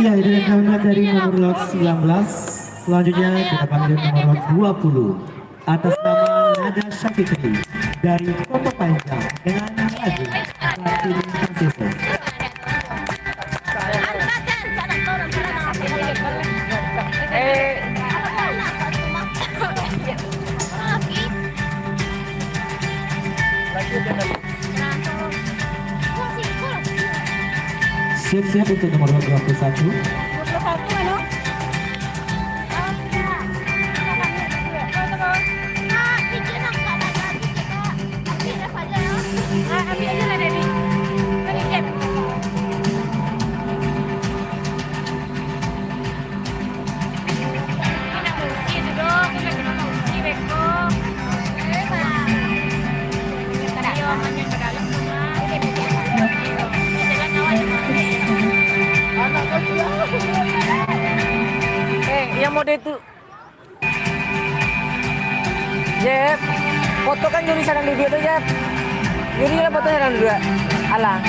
Iya, dengan karena dari nomor lot 19, selanjutnya kita panggil nomor lot 20 atas nama Nada Syafiqi dari Kota Panjang dengan lagu Latini Transisi. Siap-siap untuk nomor 21. Yang mode itu Jep, foto kan juri sedang duduk tuh Jep. Juri lah foto sedang duduk. Alah.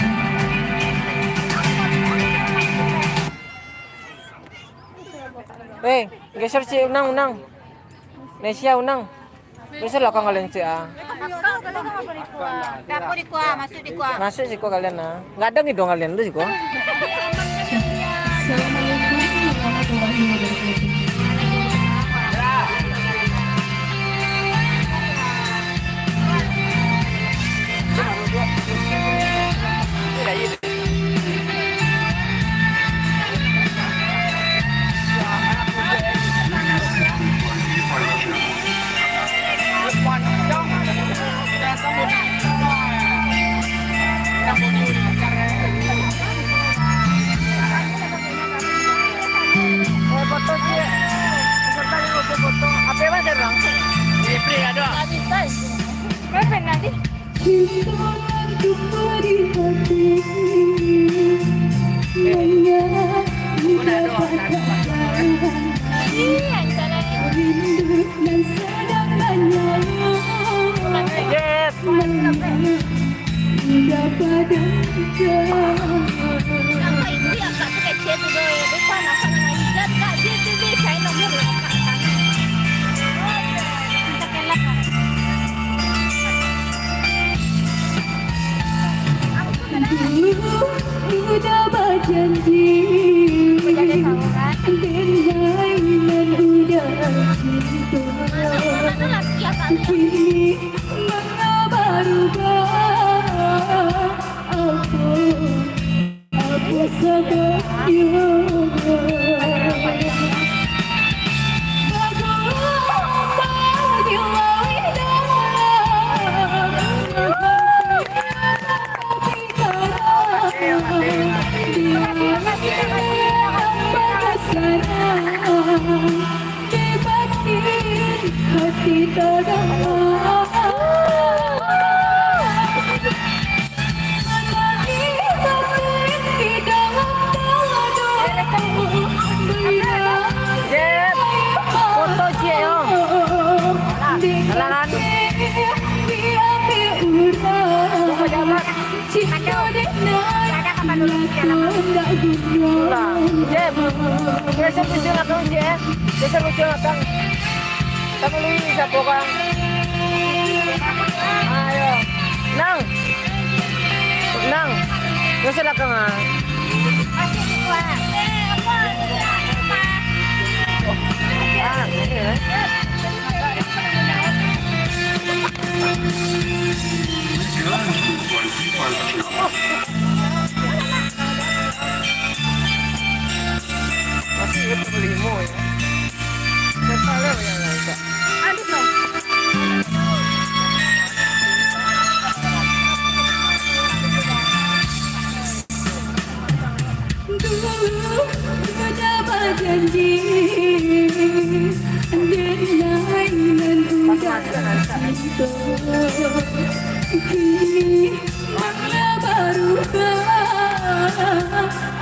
Geser si unang. Nesia unang. Geser lah kang kalian sih ah. Dapur di kuah, masuk di kuah. Masuk sih kok kalian ah. Nggak ada gitu kalian tuh sih kok. Assalamualaikum warahmatullahi wabarakatuh. Foto sih. Peserta yang mau foto. Apa yang ada langsung? Ini free ada. Berapa nanti? Udah berjanji dengan udah cinta kini berubah apa sebabnya hati terang di dalam Jep, foto sih yo. Jalan. Jep, geser belakang Jep. Geser belakang. Kamu lu bisa pokoknya. Ayo, Nang, geser belakang ah. Masih itu limo ya. Salah ya enggak. Aduh no. Dulu udah berjanji dengan udah cinta kini makna berubah apa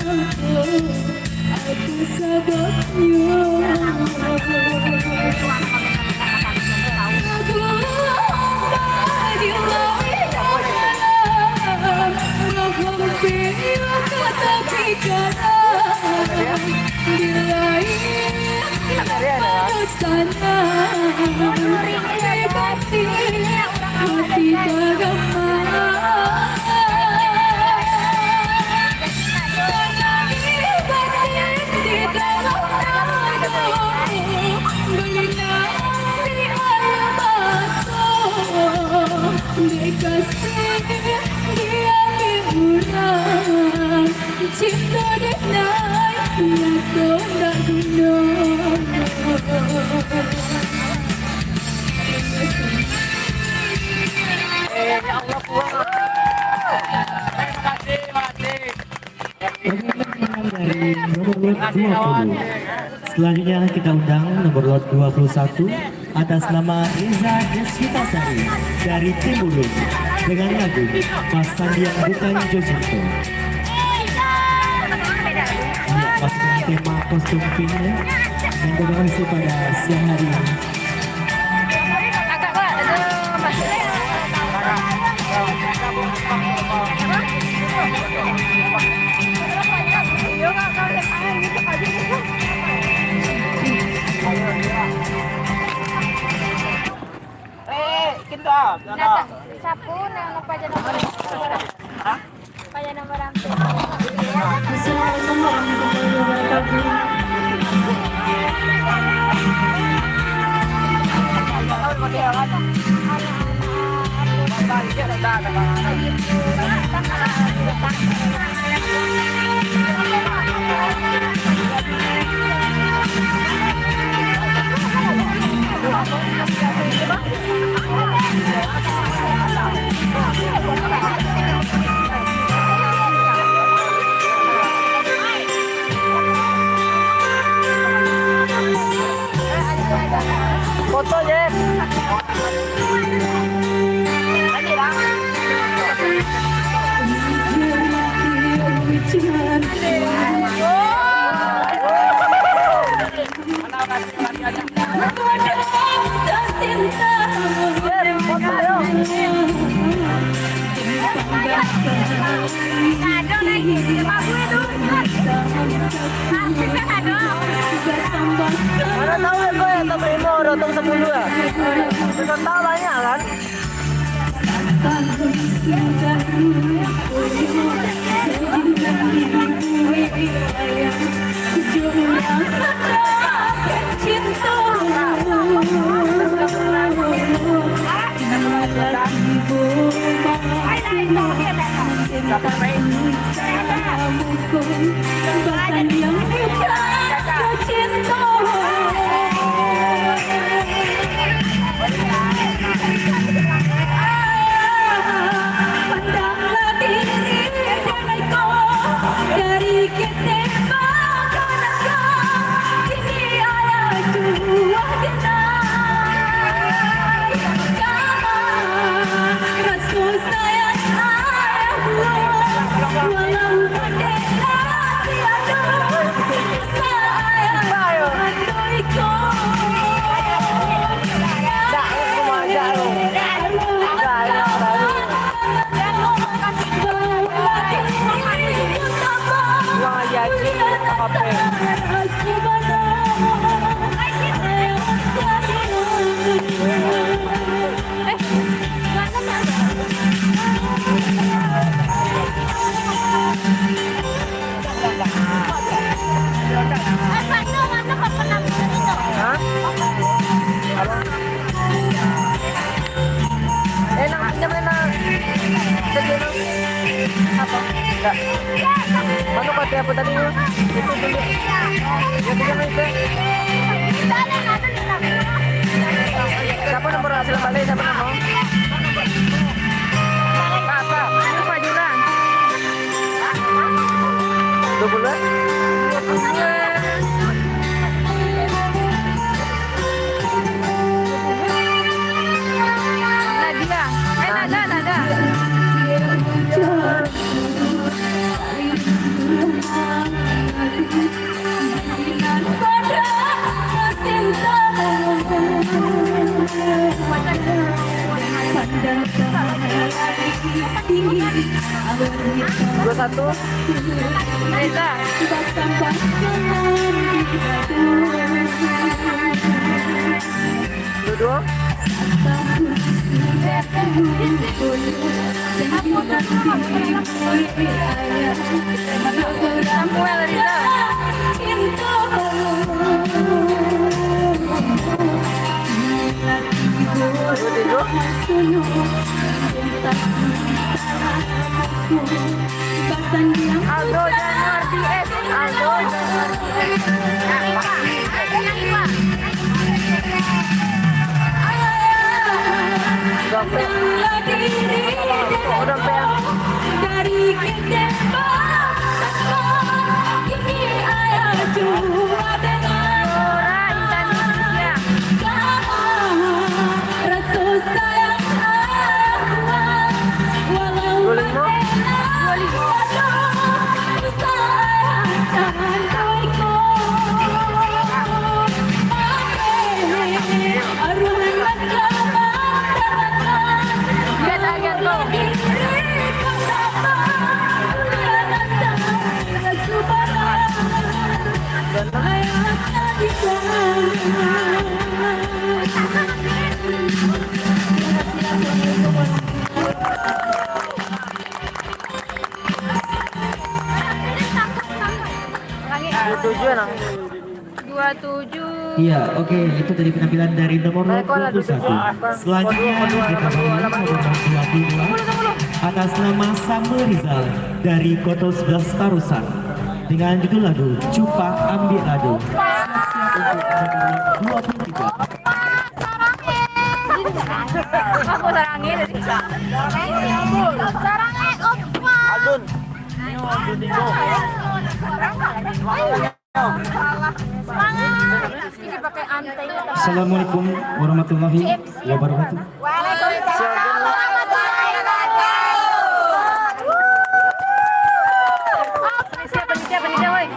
sebabnya cinta denai nyata tak guna. Ya Allah pulang. Terima kasih. Dari nomor lot 20. Selanjutnya kita undang nomor lot 21 atas nama Riza Desvitasari dari Timbulun dengan lagu Mas Sandiang Bukan Jojito. Ya, pasukan tema kostum pink ya, yang berlangsung pada siang hari ini. Nata, sapu nang paja nomor. Paja nomor ramping. Foto Jeff. Lagi lah. Mana tahu ya kau ya tak primo rotong 10 ya. Sudah tahu banyak kan? Pandanglah diri denganku dari ketembak anakku, kini ayah jua denai. Rasul sayang ayahku, walau bendera tiada, sayang aduiku. Mana pati apa tadi? Itu dulu. Ya tiga menit. Siapa nomor hasil balik? Siapa nomor? Apa? Lupa juga. 20? Nadia. Nada. Dua satu. Reza. Dua. Samuel Reza. Aldo Januar DS. Aldo Januar dari kini ayah jua dengan Rasul sayang walau Iya, oke, itu tadi penampilan dari nomor 21. Selanjutnya kita bawa nomor 22 atas nama Samuel Rizal dari Koto 11 Tarusan dengan judul lagu Cupak Ambil Adu. Siap-siap untuk nomor 23. Aku sarangin dari sarangin opa. Adun. Ini pakai antai. Assalamualaikum warahmatullahi wabarakatuh. Waalaikumsalam warahmatullahi wabarakatuh. Siapa nih, woi?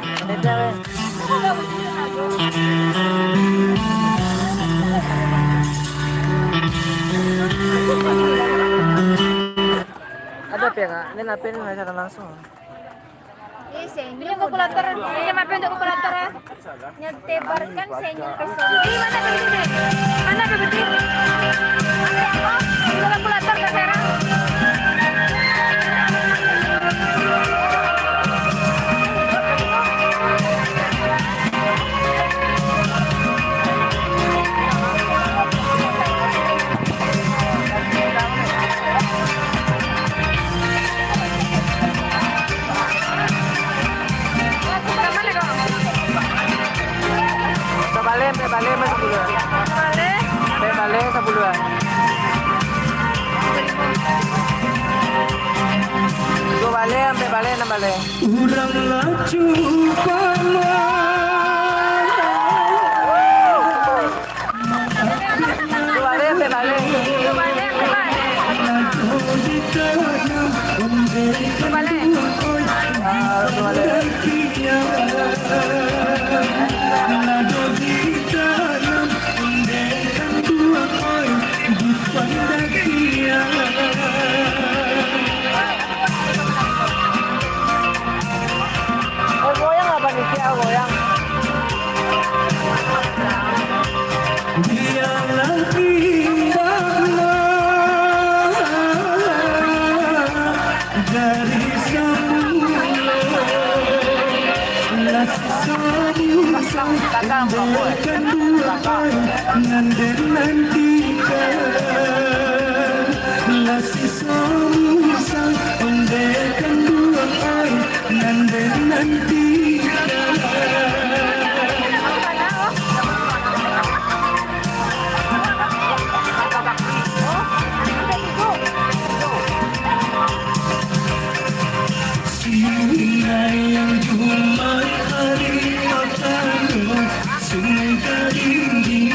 Ada apa ya kak? Ini napi ini merasakan langsung. Pinjam kalkulator, pinjam apa untuk kalkulator? Nyetebarkan senyum pesona. Ini mana berdiri? Mana berdiri? Kalkulator ke Sarah. Balik mas sebuluan. Balik sebuluan. Gue balik sampai balik enam balik. Urang laju Gue balik sampai balik. Goyang apa nih? Kia goyang. Biarlah indahlah dari semula Kakak mau nantikan lasi semusang undekan dua air nantikan. Sinar yang cuma hari pertama sungai teringgih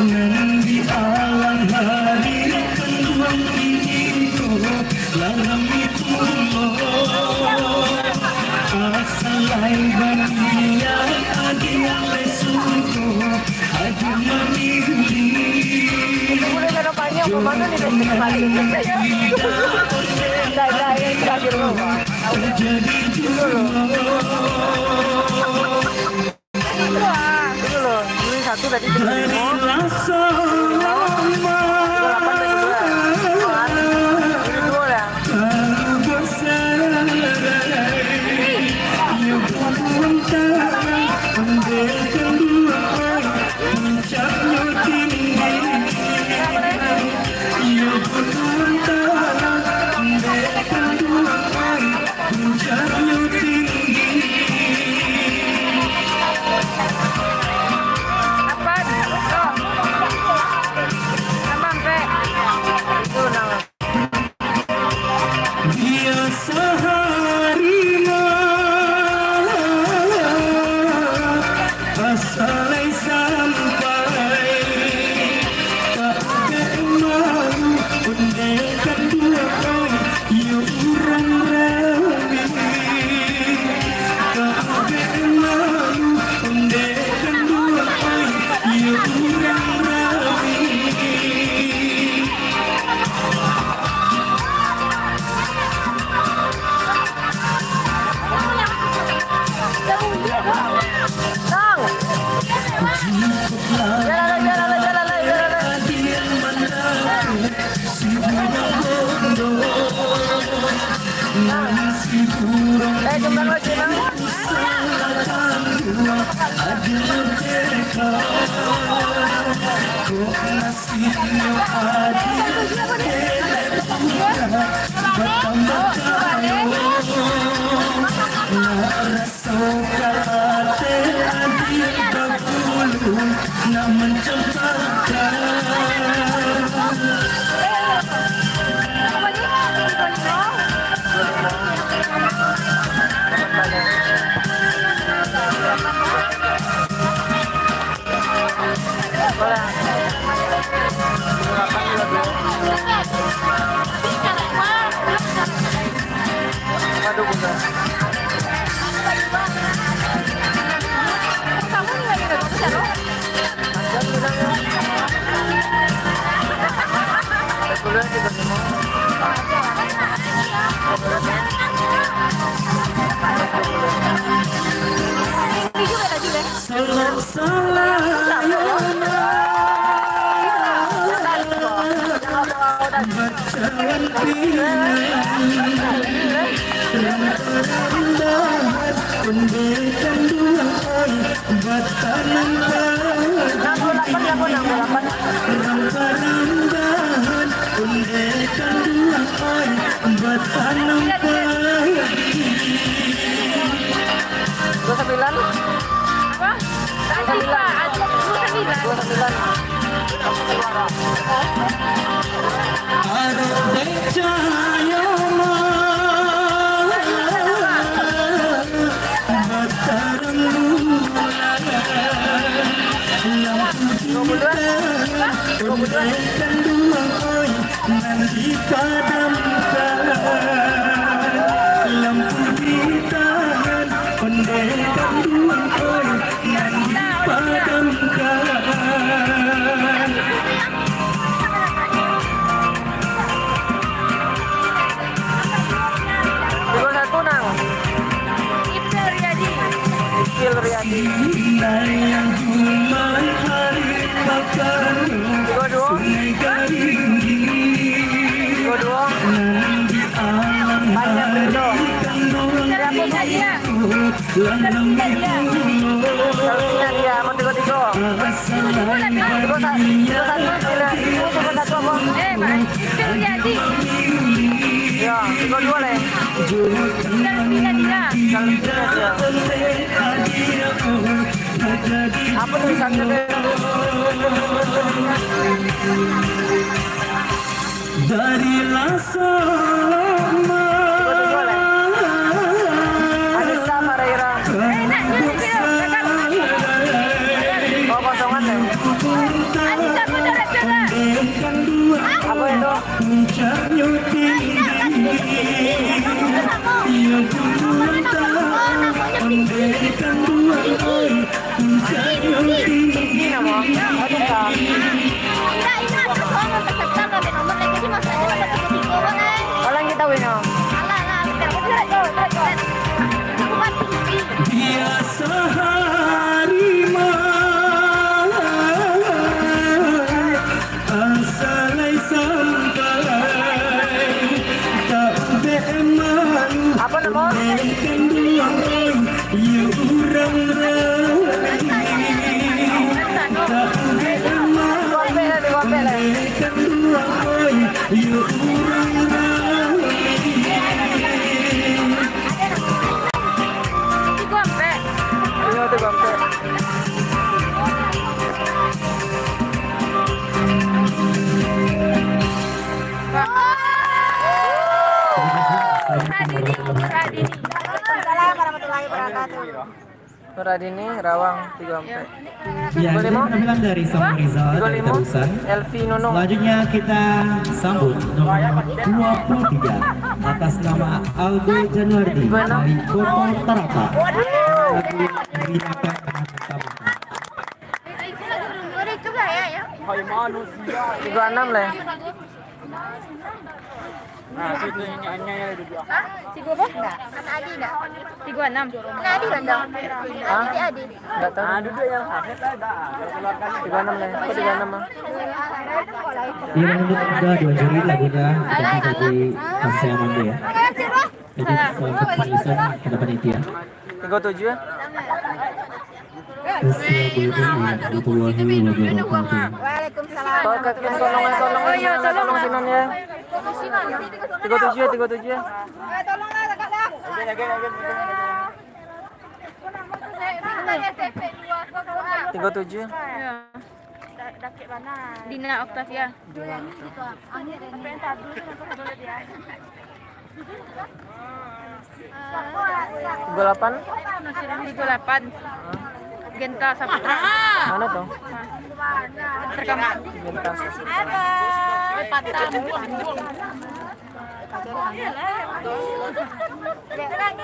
nanti alam hari keluang itu lalam itu asalai bandia adia lesuko adu mamili boleh ada banyak pembantu nih dari balik. Dah yang terakhir rumah. terjadi Dulu loh, ini satu tadi dari rasa lama ini dua ya. baru bersarai yang buang tangan mendekat dua air puncaknya tinggi yang buang tangan mendekat dua air puncaknya tinggi. Apa? Apa Pe? Itu nama. Dia seharima asalai sampai tak kemaru undekan dua kali ya urang rawi tak kemaru undekan dua kali ya urang rawi. Kembang lagi bang. Ada Aduh, bukan. Kamu nggak minum bisa loh? Masih bilang ya. Kemudian kita semua. Ini juga ada juga. Dua sembilan. Apa? Ada 21 nang. Itu Riyadi. Kecil Riyadi. 22. 22. Panjang Bendo. Terapin aja. Terapin aja. Selfie-nya dia mau 33. 31 apa? Itu Riyadi. Ya, 32 leh. Terapin aja. Selfie-nya dia. Apa tulisannya deh? Darilah selama Anissa Fareira. Oh, kosongan deh. Anissa saudara coba. Apa itu? Ini nama? Aduh, Kak. Walang kita wino. biasa harimau asalai sampai tak beman Apa nama? kenduang ya urang tak beman Gombe lah. kenduang ya urang Iya tuh Gombe. Waalaikumsalam warahmatullahi wabarakatuh. Nuradini Rawang 34. Ya, Boleh, itu Mo? penampilan dari Samuel Rizal dari 35. Terusan. Elvi Nunung. Selanjutnya kita sambut nomor 23 atas nama Aldo Januardi dari Kota Tarata. Lagu Rinaka Karena Pertama. Boleh juga ya. 36 leh. Tiga apa? Enggak. Anak Adi enggak? 36. Anak Adi kan dong? Hah? Adi Adi. Enggak tahu. 36 leh. Kok 36 mah? Ia menurut Anda dua juri lagunya akan menjadi hasil yang mandi ya. Jadi untuk penulisan pada panitia. 37 ya? Assalamualaikum warahmatullahi wabarakatuh. Waalaikumsalam. Oh iya, tolong Sinan ya. 37 ya. Tolonglah dekat dah. Tiga tujuh. Dina Octavia. Tiga delapan. 38. Genta Saputra. Mana tuh? Rekaman. Gentas.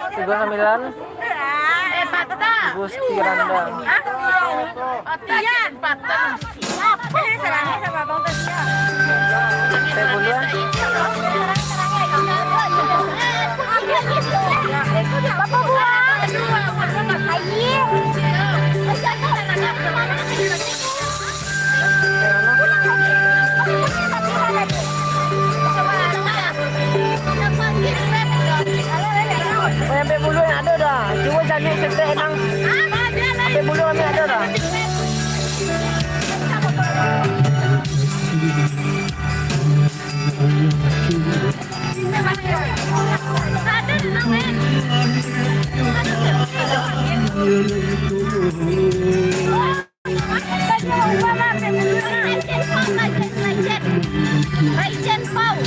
Tiga sembilan. Gusti Randa. Otian. Patan. Apa ini serangnya sama Bang Tesia? Saya bulan. Bapak buang. Oh, sampai bulu yang ada dah. Cuma jadi sekte enang. Sampai bulu kami ada dah. Legend Pau.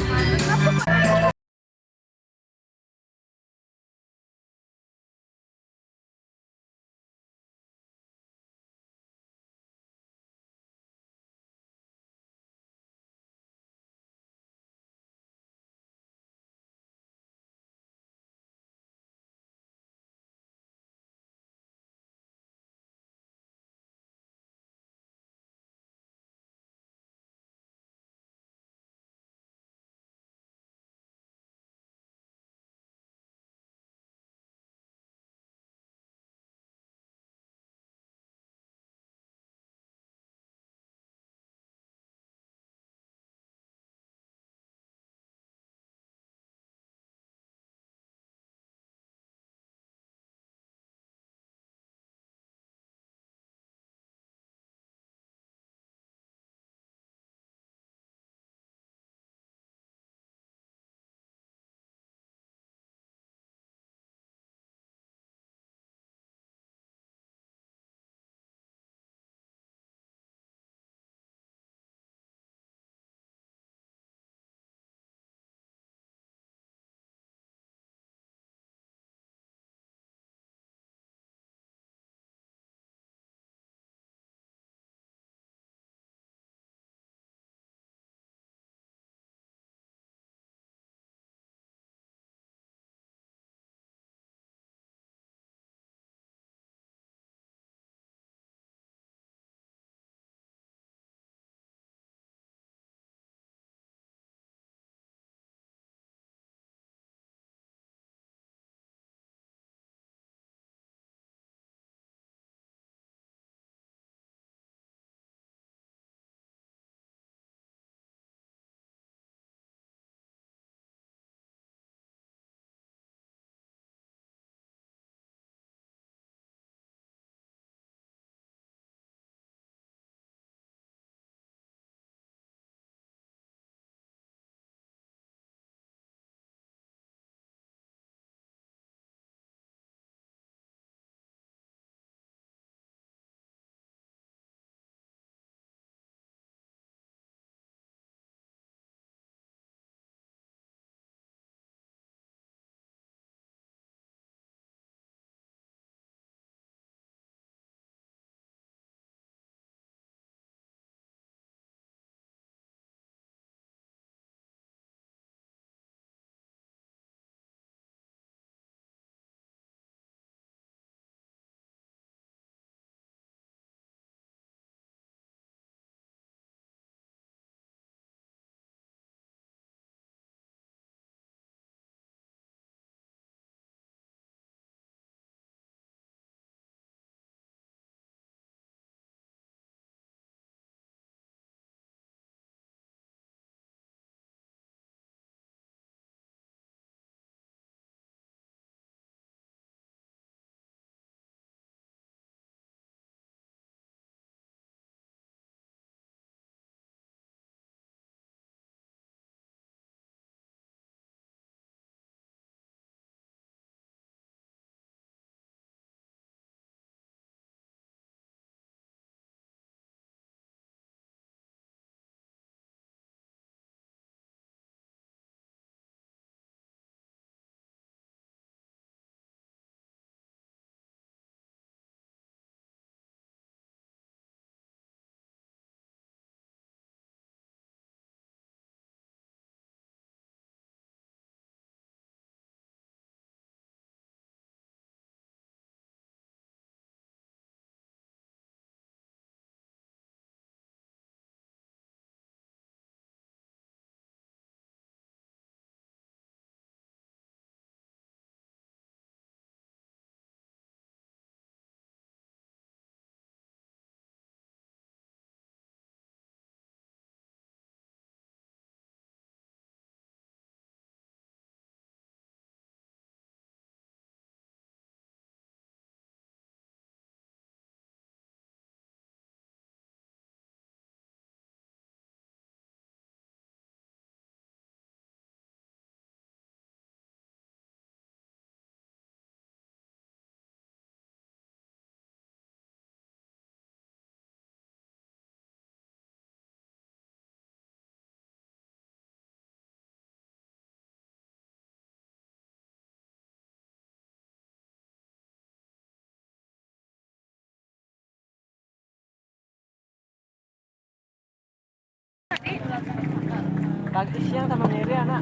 Pagi siang sama Miri anak.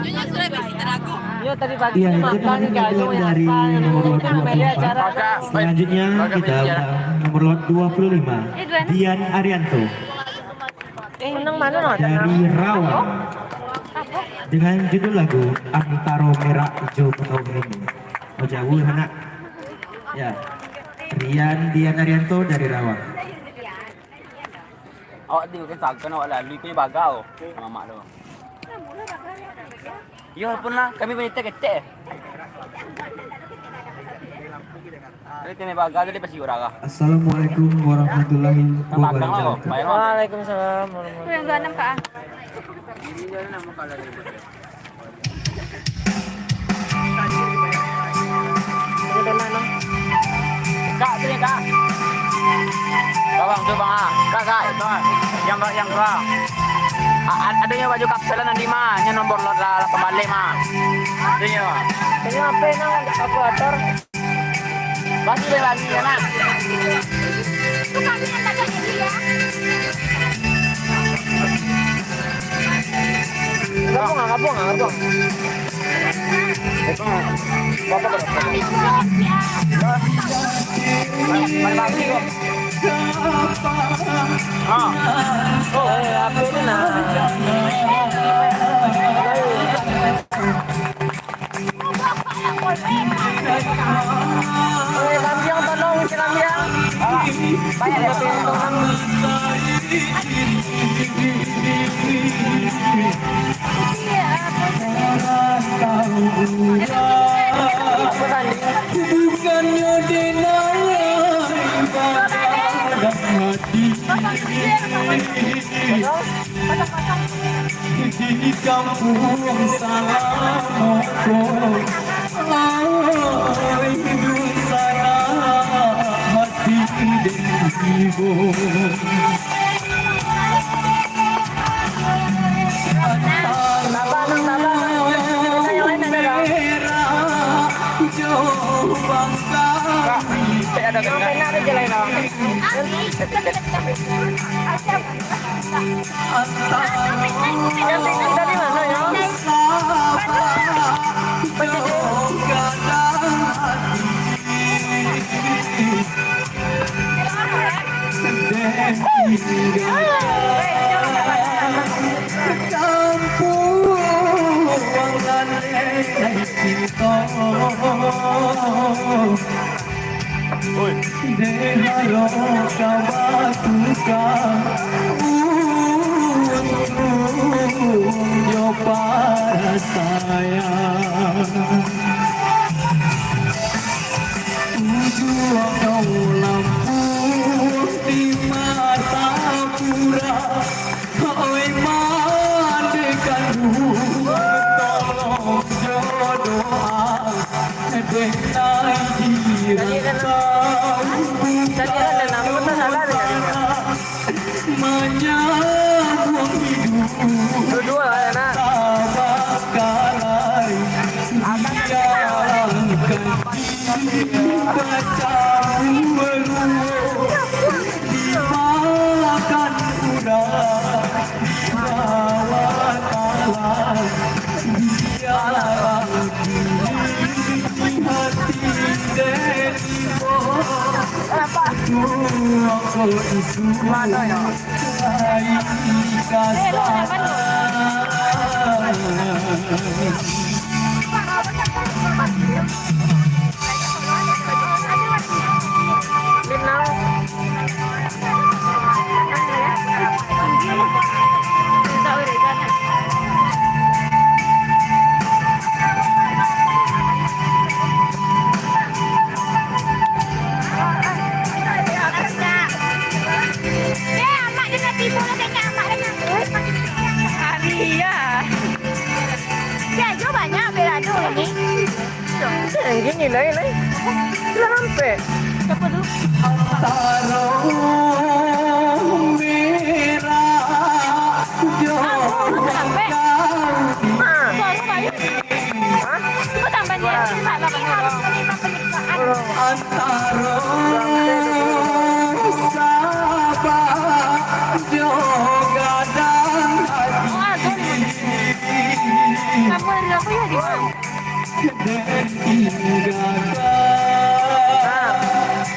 Nyonya sudah babysitter aku. Iya tadi pagi Iya, itu makan tadi kayak penampilan dari nomor itu Miri 24. acara. Selanjutnya kita undang nomor lot 25, Dian Arianto Menang mana no? dari Rawang dengan judul lagu Antaro Merah Hijau Kau Ini. Oh jauh anak. Ya, Dian Arianto dari Rawang. Awak tengok kisah kan awak lalu punya bagau mamak tu. Ya pun lah kami punya tek. Ini kami bagau jadi pasti orang lah. Assalamualaikum warahmatullahi wabarakatuh. Waalaikumsalam. Itu yang 26 Kak. Ini dari mana? Kak sini kak. Bang tu bang ah. Kak itu ah. Yang bang. Adanya baju kapselan nanti mah, nya nomor lot lah kembali mah. Adanya mah. Ini apa nang kalkulator? Lagi ya nak. Itu kami yang tanya dia. Gabung. Itu berapa berapa? Main lagi tu. Apa ini nah? Lambiang tolong si Lambiang. Banyak dia pintung. Apa tadi? Bukannya denayang pada hati di kampung Salamoko hidup sana hati ibu Deharo kabatukan untung para saya tujuan lampu di mata pura oi mandekan tolong jodoh denai menyambung hidup Dua anak. kalari jalankan baca dimakan kuda bawa talang biar hati demo aku isu mana ya Gini lah. Sudah sampai. Siapa tu? Antaro merah Aku sampai. Baru bayar. Aku tambah dia. Salah benar. antaro sabar jogadang hati dari aku ya di mana? dan tinggalkan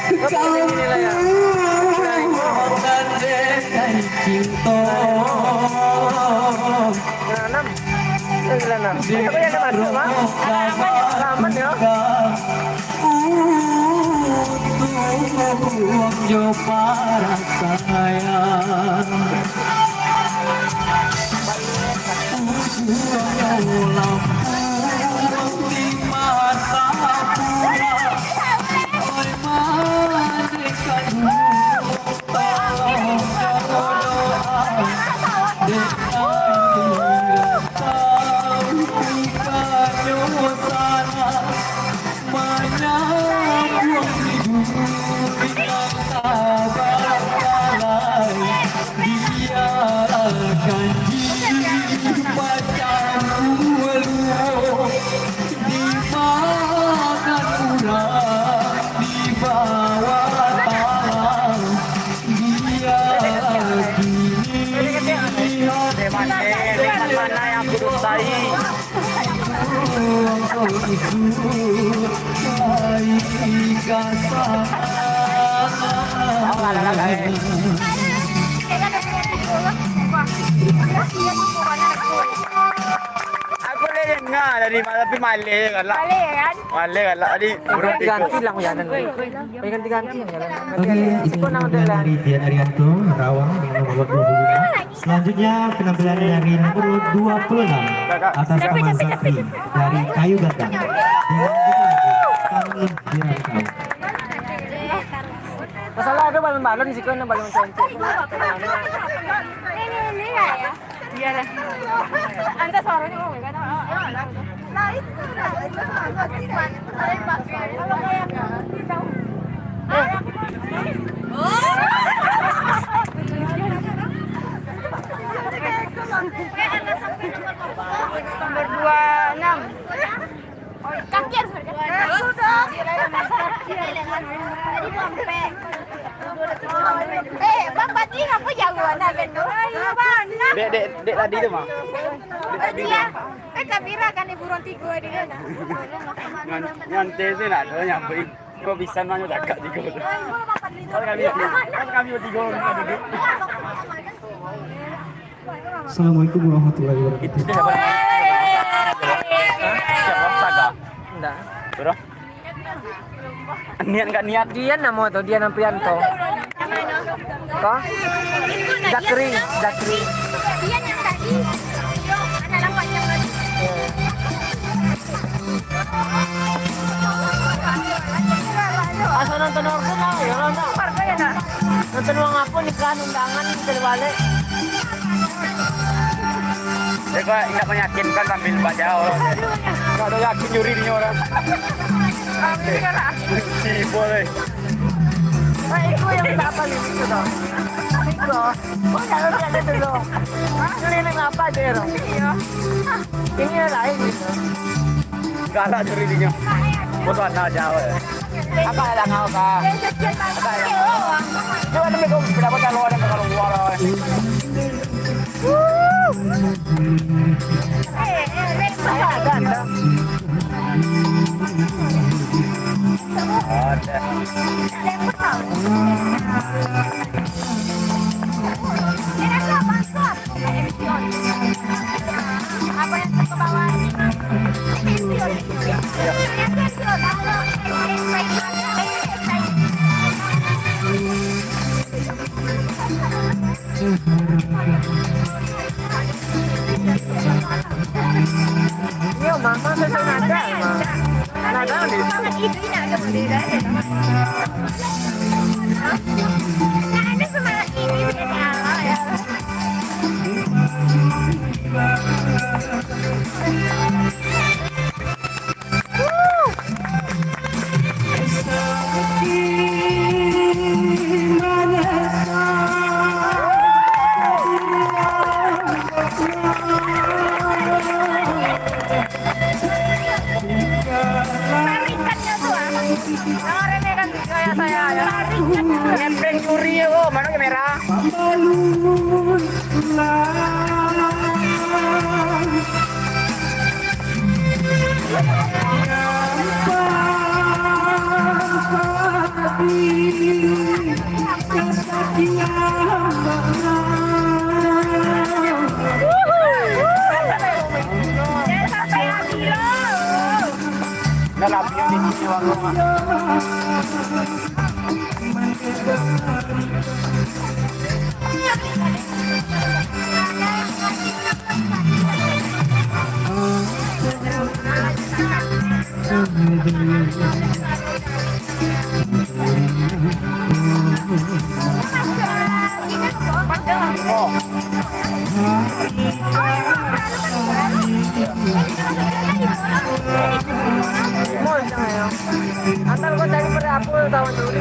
Ini lah ya. dan dekai cinta Gelanam. Gelanam. Apa yang masuk, Mak? Selamat ya. untuk jo para sayang lampu di mata pura oi mandekan tolong doa dekai tahu kanyo sana menyambung hidup dengan kabar balai biarkan pacarku elu dimakan ular di bawah tanah biar kini Mana yang kudus tadi? Aku lihat enggak dari mana tapi male kan lah. Balik kan? Male kan lah. Tadi berhenti Ganti lang yan. Ganti-ganti yang jalan. Oke, itu penampilan dari Dian Arianto, Rawang dengan nomor 25. Selanjutnya penampilan dari nomor 26 atas nama Zakri dari Kayu Gatang. Dengan judul Kami Dirantau. Masalah ada balon-balon sih kan balon cantik. Ini ya? Iya lah. Anda suaranya ngomong kan? Nah itu kalau kayak nomor 26. Kaki harus sudah. Bang Pati apa jagoan ada tuh? Mana? Dek tadi tu mah. Iya. Kabira kan ibu ronti gue dia. Nyantai sih nak ada nyampe. Kau bisa nanya dekat di kau. Kan kami bertiga orang duduk. Assalamualaikum warahmatullahi wabarakatuh. Itu siapa? Siapa Saga? Enggak. Bro. Niat enggak niat? Dian nama tuh, Dian Amprianto. Kok? Zakri. Dia yang tadi. Ada lambat yang tadi. Asal nonton organ lah, ya nonton. Nonton uang apa nikahan undangan terbalik. Ya kok enggak meyakinkan sambil baca orang. Enggak ada yakin jurinya orang. Si boleh. Nah, itu yang kita apa nih itu dong. Itu. Oh, jangan lihat itu dong. Keliling apa dia dong? Iya. Ini lain gitu. Enggak ada jurinya. Bosan aja. Apa ada ngau kah? Coba tapi kau berapa kalau ada kalau luar. Ada. Ada. Apa yang ke bawah? Iya, mama selesai nada emang. Nada di. Itu ini ada bendera. Nah, ada semangat ini bisa nyala ya. Yang curi Mall na ngayon. Antal ko tayo para ako tawon dulu.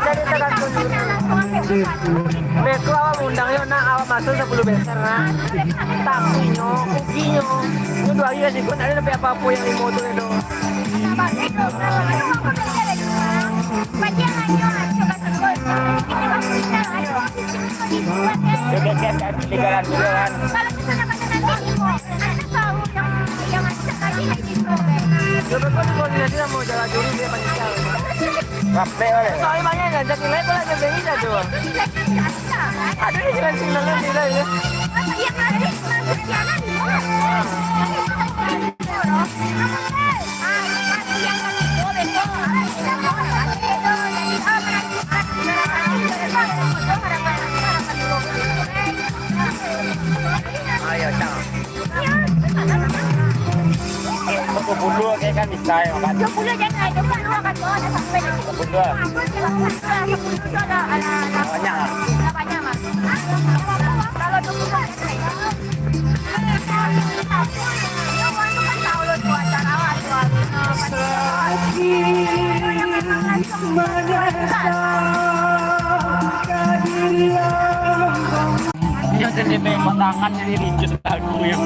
Jadi tagat ko dulu. Beko awa undang yun na awa masuk sa puluh besar na. Tapi nyo, kuki nyo. Yung dua iya sih, kung ano na apa po yung imoto nito. Tigalan dulu kan. Pero kung koordinasi na mo, jalan dulu dia panikal. Rapi kali. Soalnya banyak nggak jadi lain kalau ada bisa tuh. Ada di sini nila ya. Ayo cang. Tunggu bulu kayak kan bisa ya makan. Bulu. Banyak. Dia jadi main batangan jadi rinjus aku yang